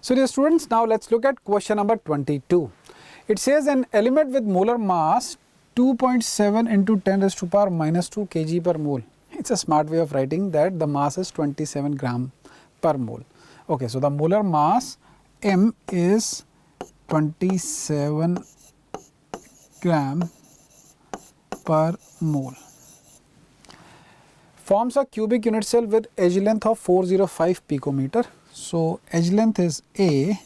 So dear students, now let's look at question number 22. It says an element with molar mass 2.7 into 10 raised to power minus 2 kg per mole. It's a smart way of writing that the mass is 27 gram per mole. Okay, so the molar mass M is 27 gram per mole. Forms a cubic unit cell with edge length of 405 picometer. So edge length is A.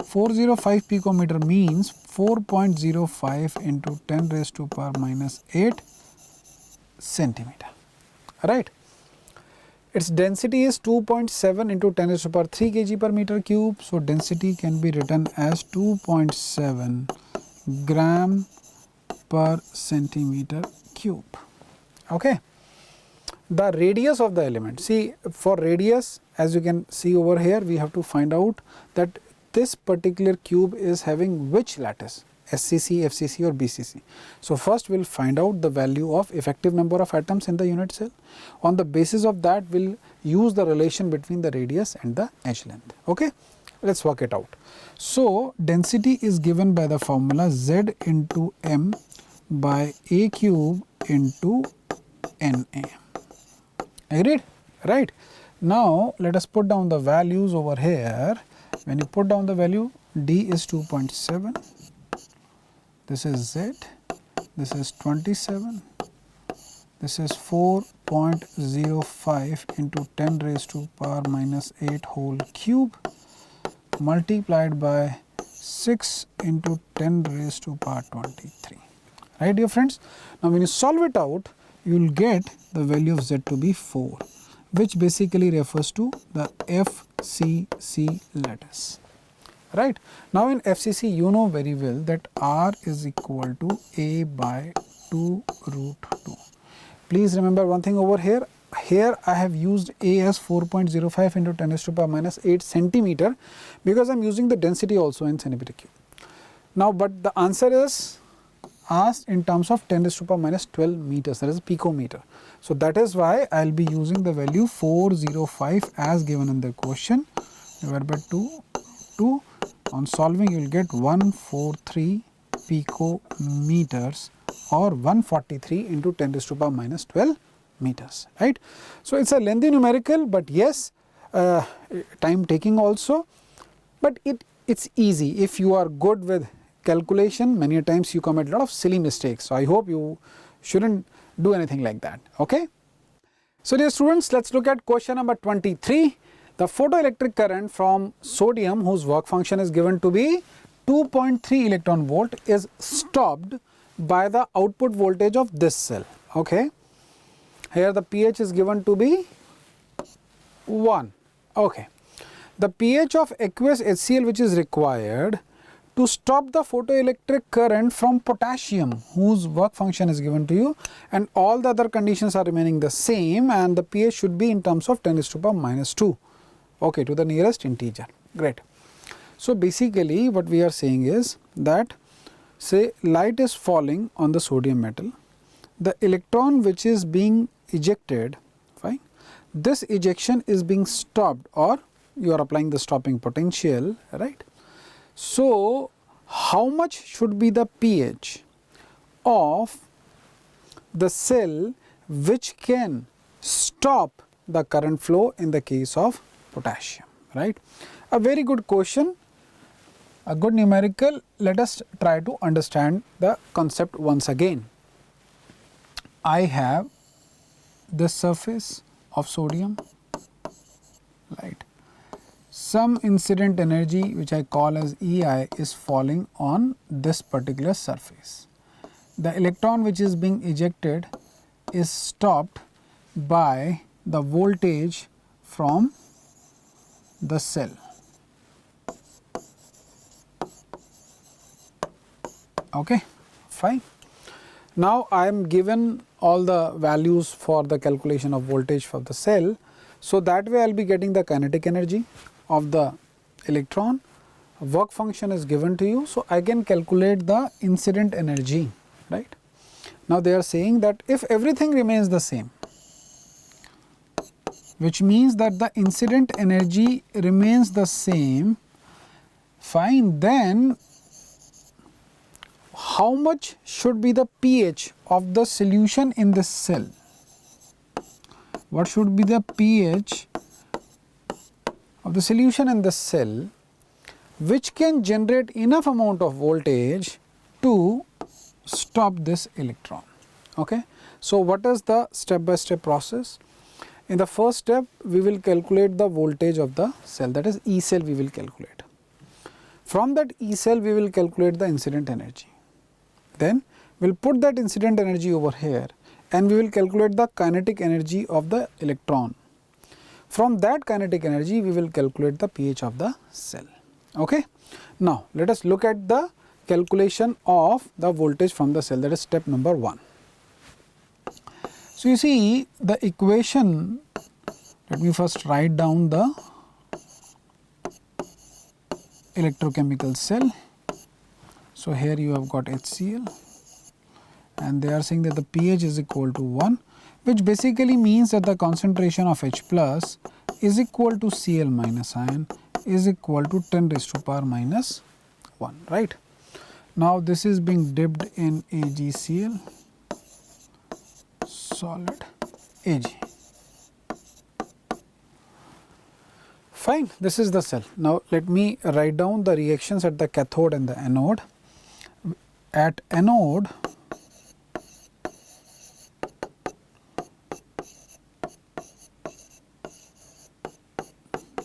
405 picometer means 4.05 into 10 raised to power minus 8 centimeter. Right. Its density is 2.7 into 10 raised to power 3 kg per meter cube. So density can be written as 2.7 gram per centimeter cube. Okay. The radius of the element, see for radius, as you can see over here, we have to find out that this particular cube is having which lattice, SCC, FCC or BCC. So first we will find out the value of effective number of atoms in the unit cell. On the basis of that, we will use the relation between the radius and the edge length. Okay, let's work it out. So density is given by the formula Z into M by A cube into Na. Agreed? Right. Now let us put down the values over here. When you put down the value, D is 2.7, this is Z, this is 27, this is 4.05 into 10 raised to power minus 8 whole cube multiplied by 6 into 10 raised to power 23. Right, dear friends? Now when you solve it out, you will get the value of Z to be 4, which basically refers to the FCC lattice. Right. Now in FCC, you know very well that R is equal to A by 2 root 2. Please remember one thing over here. Here I have used A as 4.05 into 10 raised to power minus 8 centimeter because I am using the density also in centimeter cube. Now, but the answer is asked in terms of 10 raised to power minus 12 meters, that is picometer. So that is why I will be using the value 405 as given in the question divided by 2. On solving, you will get 143 picometers or 143 into 10 raised to power minus 12 meters. Right. So it's a lengthy numerical, but yes, time taking also, but it's easy if you are good with calculation. Many times you commit a lot of silly mistakes. So I hope you shouldn't do anything like that. Okay. So dear students, let's look at question number 23. The photoelectric current from sodium, whose work function is given to be 2.3 electron volt, is stopped by the output voltage of this cell. Okay. Here the pH is given to be 1. Okay. The pH of aqueous HCl which is required to stop the photoelectric current from potassium, whose work function is given to you, and all the other conditions are remaining the same, and the pH should be in terms of 10 raised to power minus 2, okay, to the nearest integer. Great. So basically what we are saying is that, say light is falling on the sodium metal, the electron which is being ejected, fine, this ejection is being stopped, or you are applying the stopping potential, right. So how much should be the pH of the cell which can stop the current flow in the case of potassium, right? A very good question, a good numerical. Let us try to understand the concept once again. I have this surface of sodium, right? Some incident energy which I call as EI is falling on this particular surface. The electron which is being ejected is stopped by the voltage from the cell. Okay, fine. Now I am given all the values for the calculation of voltage for the cell. So that way I will be getting the kinetic energy of the electron, work function is given to you. So I can calculate the incident energy, right. Now they are saying that if everything remains the same, which means that the incident energy remains the same Fine, then how much should be the pH of the solution in this cell? What should be the pH of the solution in the cell which can generate enough amount of voltage to stop this electron? Okay. So, what is the step by step process? In the first step, we will calculate the voltage of the cell, that is E cell we will calculate. From that E cell, we will calculate the incident energy. Then we will put that incident energy over here and we will calculate the kinetic energy of the electron. From that kinetic energy, we will calculate the pH of the cell. Okay. Now, let us look at the calculation of the voltage from the cell, that is step number 1. So, you see the equation, let me first write down the electrochemical cell. So, here you have got HCl and they are saying that the pH is equal to 1, which basically means that the concentration of H plus is equal to Cl minus ion is equal to 10 raised to power minus 1, right. Now, this is being dipped in AgCl solid Ag. Fine, this is the cell. Now, let me write down the reactions at the cathode and the anode. At anode,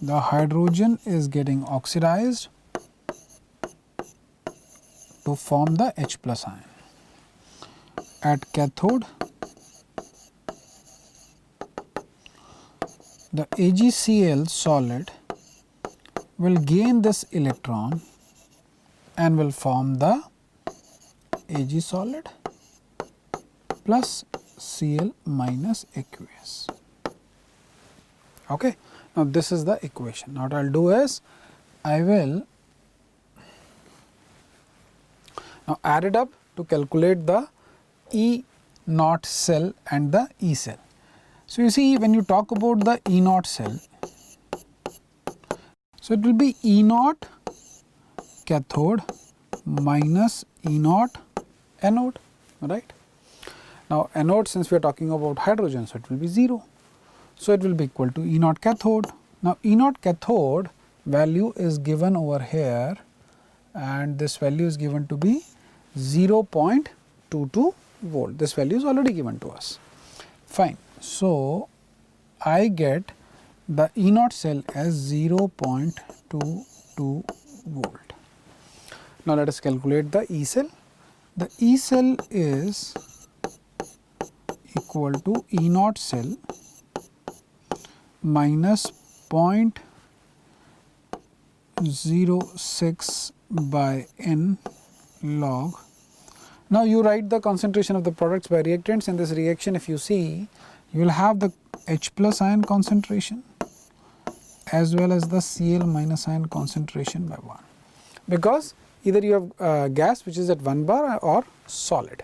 the hydrogen is getting oxidized to form the H plus ion. At cathode, the AgCl solid will gain this electron and will form the Ag solid plus Cl minus aqueous. Okay. Now, this is the equation. Now, what I will do is I will now add it up to calculate the E naught cell and the E cell. So, you see when you talk about the E naught cell, so it will be E naught cathode minus E naught anode, right. Now, anode, since we are talking about hydrogen, so it will be 0. So, it will be equal to E naught cathode. Now, E naught cathode value is given over here and this value is given to be 0.22 volt. This value is already given to us. Fine. So, I get the E naught cell as 0.22 volt. Now, let us calculate the E cell. The E cell is equal to E naught cell minus 0.06 by n log. Now, you write the concentration of the products by reactants. In this reaction, if you see, you will have the H plus ion concentration as well as the Cl minus ion concentration by 1, because either you have gas which is at 1 bar or solid.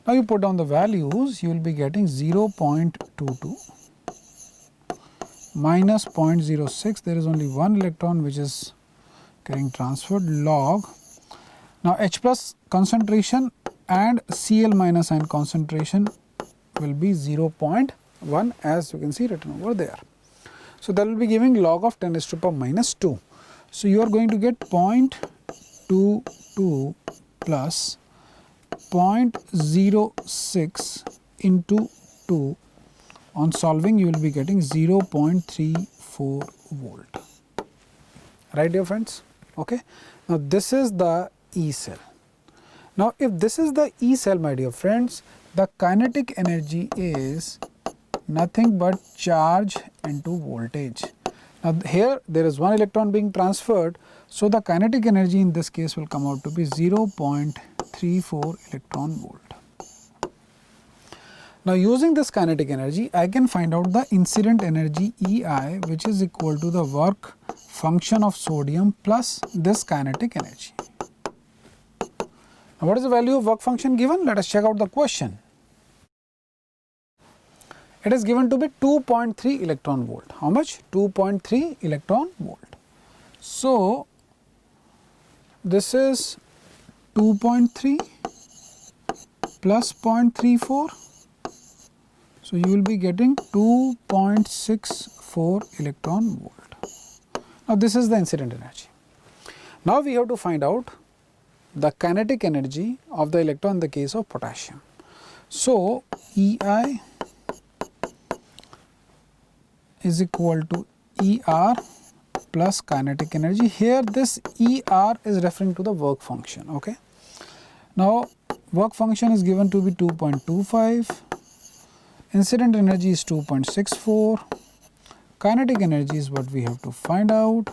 Now, you put down the values, you will be getting 0.22 minus 0.06, there is only one electron which is getting transferred log. Now, H plus concentration and Cl minus ion concentration will be 0.1 as you can see written over there. So, that will be giving log of 10 raised to power minus 2. So, you are going to get 0.22 plus 0.06 into 2. On solving, you will be getting 0.34 volt, right dear friends. Okay. Now, this is the E cell. Now, if this is the E cell, my dear friends, the kinetic energy is nothing but charge into voltage. Now, here there is one electron being transferred. So, the kinetic energy in this case will come out to be 0.34 electron volt. Now, using this kinetic energy, I can find out the incident energy EI, which is equal to the work function of sodium plus this kinetic energy. Now, what is the value of work function given? Let us check out the question. It is given to be 2.3 electron volt. How much? 2.3 electron volt. So, this is 2.3 plus 0.34. So, you will be getting 2.64 electron volt. Now, this is the incident energy. Now, we have to find out the kinetic energy of the electron in the case of potassium. So, EI is equal to ER plus kinetic energy. Here this ER is referring to the work function. Okay. Now, work function is given to be 2.25, incident energy is 2.64, kinetic energy is what we have to find out.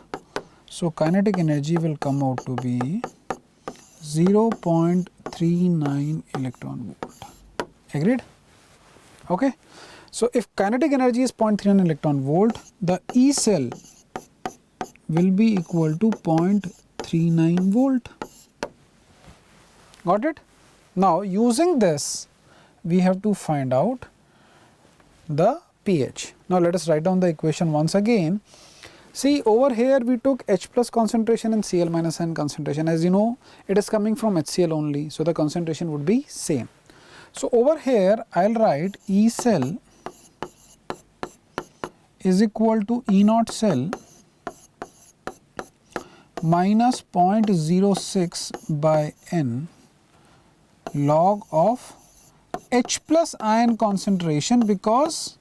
So, kinetic energy will come out to be 0.39 electron volt. Agreed? Okay. So, if kinetic energy is 0.39 electron volt, the E cell will be equal to 0.39 volt. Got it? Now, using this, we have to find out the pH. Now, let us write down the equation once again. See, over here we took H plus concentration and Cl minus N concentration. As you know, it is coming from HCl only. So, the concentration would be same. So, over here I will write E cell is equal to E naught cell minus 0.06 by N log of H plus ion concentration, because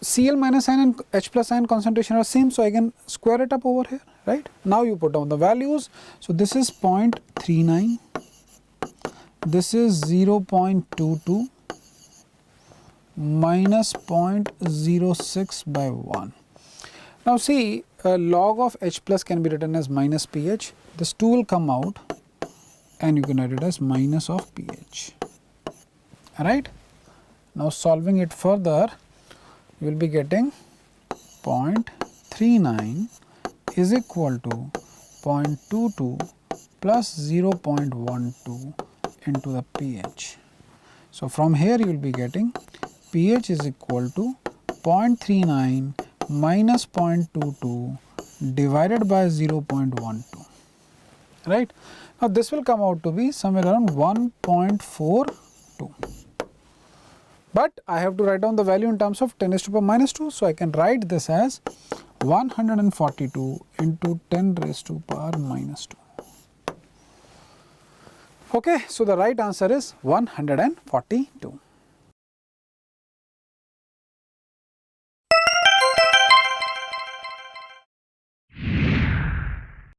Cl minus ion and H plus ion concentration are same. So, I can square it up over here, right. Now, you put down the values. So, this is 0.39, this is 0.22 minus 0.06 by 1. Now, see, log of H plus can be written as minus pH. This 2 will come out and you can write it as minus of pH. Alright. Now, solving it further, you will be getting 0.39 is equal to 0.22 plus 0.12 into the pH. So, from here you will be getting pH is equal to 0.39 minus 0.22 divided by 0.12, right. Now, this will come out to be somewhere around 1.42. But I have to write down the value in terms of 10 raised to the power minus 2. So, I can write this as 142 into 10 raised to the power minus 2. Okay. So, the right answer is 142.